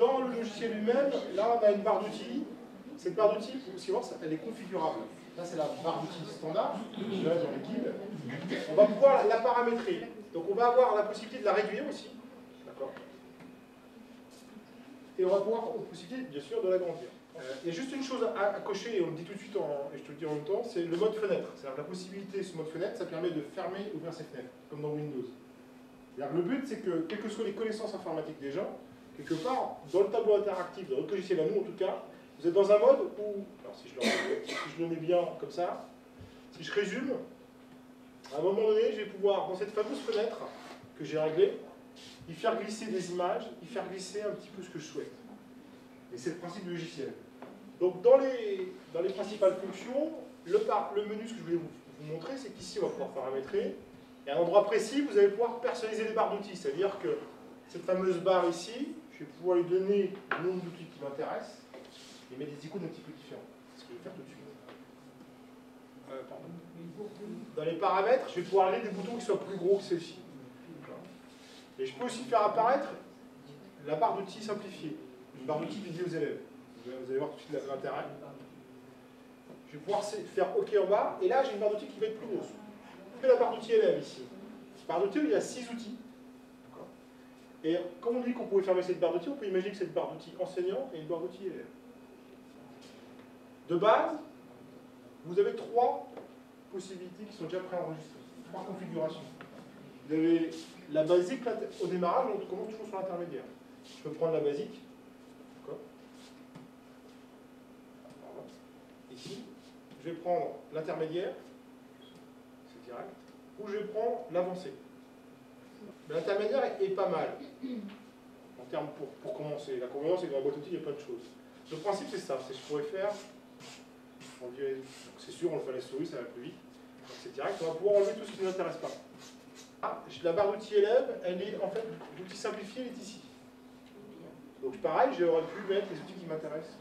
dans le logiciel lui-même, là on a une barre d'outils. Cette barre d'outils, vous pouvez voir, elle est configurable. Là c'est la barre d'outils standard, je l'ai dans le guide. On va pouvoir la paramétrer. Donc on va avoir la possibilité de la réduire aussi. D'accord. Et on va pouvoir avoir la possibilité, bien sûr, de l'agrandir. Il y a juste une chose à cocher, et on le dit tout de suite, et je te le dis en même temps, c'est le mode fenêtre. C'est-à-dire la possibilité, ce mode fenêtre, ça permet de fermer et ouvrir ses fenêtres, comme dans Windows. Le but, c'est que, quelles que soient les connaissances informatiques des gens, quelque part, dans le tableau interactif, dans notre logiciel à nous en tout cas, vous êtes dans un mode où, alors si je le mets bien comme ça, si je résume, à un moment donné, je vais pouvoir, dans cette fameuse fenêtre que j'ai réglée, y faire glisser des images, y faire glisser un petit peu ce que je souhaite. Et c'est le principe du logiciel. Donc dans les principales fonctions, le menu, ce que je voulais vous montrer, c'est qu'ici on va pouvoir paramétrer. Et à un endroit précis, vous allez pouvoir personnaliser les barres d'outils. C'est-à-dire que cette fameuse barre ici, je vais pouvoir lui donner le nombre d'outils qui m'intéressent et mettre des icônes un petit peu différents. C'est ce que je vais faire tout de suite. Dans les paramètres, je vais pouvoir aller des boutons qui soient plus gros que ceux-ci. Et je peux aussi faire apparaître la barre d'outils simplifiée, une barre d'outils dédiée aux élèves. Vous allez voir tout de suite l'intérêt. Je vais pouvoir faire OK en bas, et là j'ai une barre d'outils qui va être plus grosse. Je fais la barre d'outils élève ici. Cette barre d'outils, il y a 6 outils. Et comme on dit qu'on pouvait fermer cette barre d'outils, on peut imaginer que cette barre d'outils enseignant et une barre d'outils élève. De base, vous avez 3 possibilités qui sont déjà préenregistrées, 3 configurations. Vous avez la basique au démarrage, on commence toujours sur l'intermédiaire. Je peux prendre la basique. Ici, je vais prendre l'intermédiaire, c'est direct, ou je vais prendre l'avancée. L'intermédiaire est pas mal, en termes pour commencer. La convenance, c'est que dans la boîte outils, il y a plein de choses. Le principe, c'est ça, c'est que je pourrais faire, c'est sûr, on le fait à la souris, ça va plus vite, c'est direct, on va pouvoir enlever tout ce qui ne nous intéresse pas. Ah, la barre d'outils élève, elle est en fait, l'outil simplifié, elle est ici. Donc pareil, j'aurais pu mettre les outils qui m'intéressent.